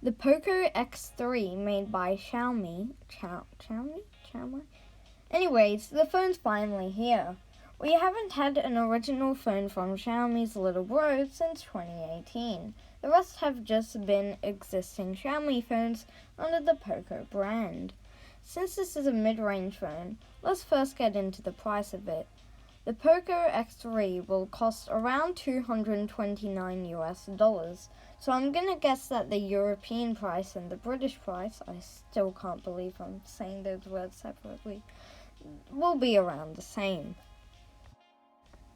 The Poco X3 made by Xiaomi. Xiaomi? Anyways, the phone's finally here. We haven't had an original phone from Xiaomi's little bro since 2018. The rest have just been existing Xiaomi phones under the Poco brand. Since this is a mid-range phone, let's first get into the price of it. The Poco X3 will cost around $229 so I'm gonna guess that the European price and the British price, I still can't believe I'm saying those words separately, will be around the same.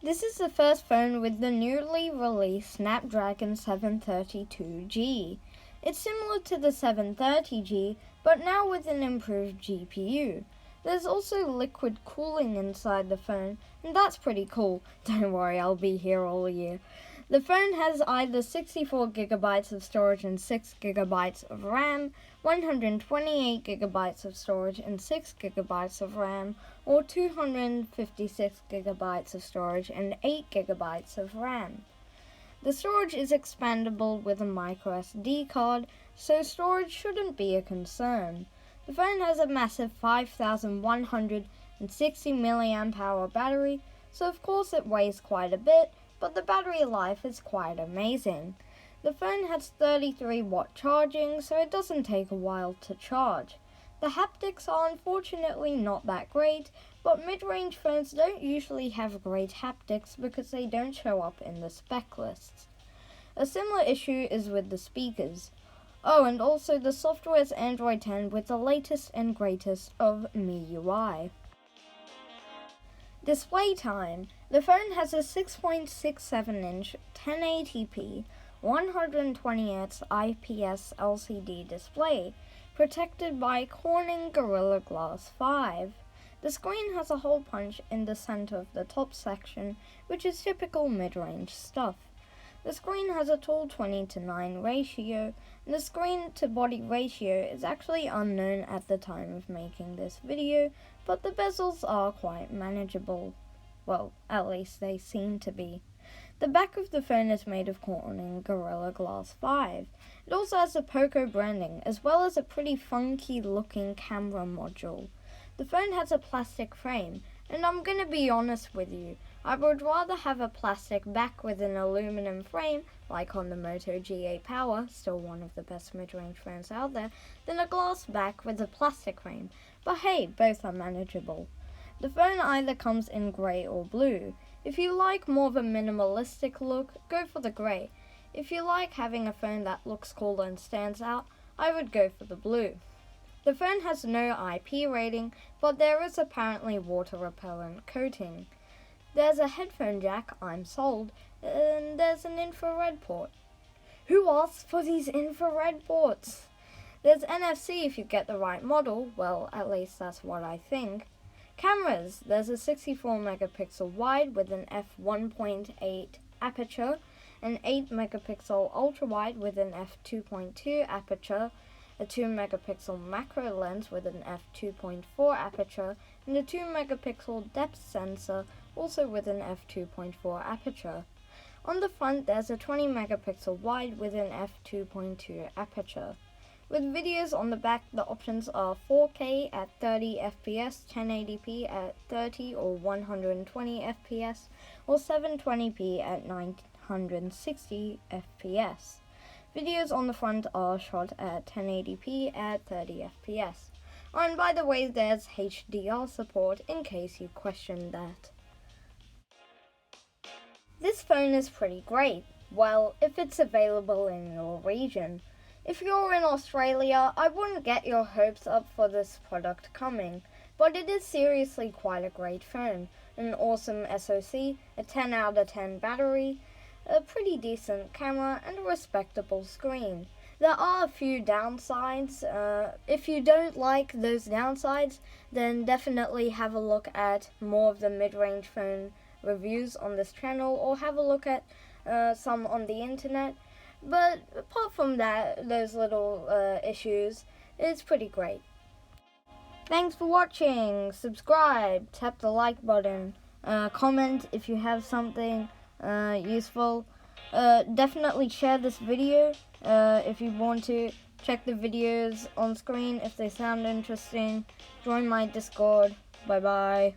This is the first phone with the newly released Snapdragon 732G. It's similar to the 730G, but now with an improved GPU. There's also liquid cooling inside the phone, and that's pretty cool. Don't worry, I'll be here all year. The phone has either 64GB of storage and 6GB of RAM, 128GB of storage and 6GB of RAM, or 256GB of storage and 8GB of RAM. The storage is expandable with a microSD card, so storage shouldn't be a concern. The phone has a massive 5160 mAh battery, so of course it weighs quite a bit, but the battery life is quite amazing. The phone has 33-watt charging, so it doesn't take a while to charge. The haptics are unfortunately not that great, but mid-range phones don't usually have great haptics because they don't show up in the spec lists. A similar issue is with the speakers. Oh, and also the software is Android 10 with the latest and greatest of MIUI. Display time. The phone has a 6.67-inch 1080p 120Hz IPS LCD display, protected by Corning Gorilla Glass 5. The screen has a hole punch in the center of the top section, which is typical mid-range stuff. The screen has a tall 20:9 ratio, and the screen-to-body ratio is actually unknown at the time of making this video, but the bezels are quite manageable. Well, at least they seem to be. The back of the phone is made of Corning Gorilla Glass 5. It also has the Poco branding, as well as a pretty funky-looking camera module. The phone has a plastic frame, and I'm gonna be honest with you, I would rather have a plastic back with an aluminum frame, like on the Moto G8 Power, still one of the best mid-range phones out there, than a glass back with a plastic frame. But hey, both are manageable. The phone either comes in grey or blue. If you like more of a minimalistic look, go for the grey. If you like having a phone that looks cool and stands out, I would go for the blue. The phone has no IP rating, but there is apparently water-repellent coating. There's a headphone jack, I'm sold, and there's an infrared port. Who asks for these infrared ports? There's NFC if you get the right model, well, at least that's what I think. Cameras, there's a 64-megapixel wide with an f1.8 aperture, an 8-megapixel ultra-wide with an f2.2 aperture, a 2-megapixel macro lens with an f2.4 aperture, and a 2-megapixel depth sensor also with an f2.4 aperture. On the front, there's a 20-megapixel wide with an f2.2 aperture. With videos on the back, the options are 4K at 30 FPS, 1080p at 30 or 120 FPS, or 720p at 960 FPS. Videos on the front are shot at 1080p at 30 FPS. Oh, and by the way, there's HDR support in case you questioned that. This phone is pretty great, well, if it's available in your region. If you're in Australia, I wouldn't get your hopes up for this product coming, but it is seriously quite a great phone. An awesome SoC, a 10 out of 10 battery, a pretty decent camera, and a respectable screen. There are a few downsides. If you don't like those downsides, then definitely have a look at more of the mid-range phone reviews on this channel, or have a look at some on the internet. But apart from that, those little issues, it's pretty great. Thanks for watching. Subscribe, tap the like button, comment if you have something useful. Definitely share this video if you want to. Check the videos on screen if they sound interesting. Join my Discord. Bye bye.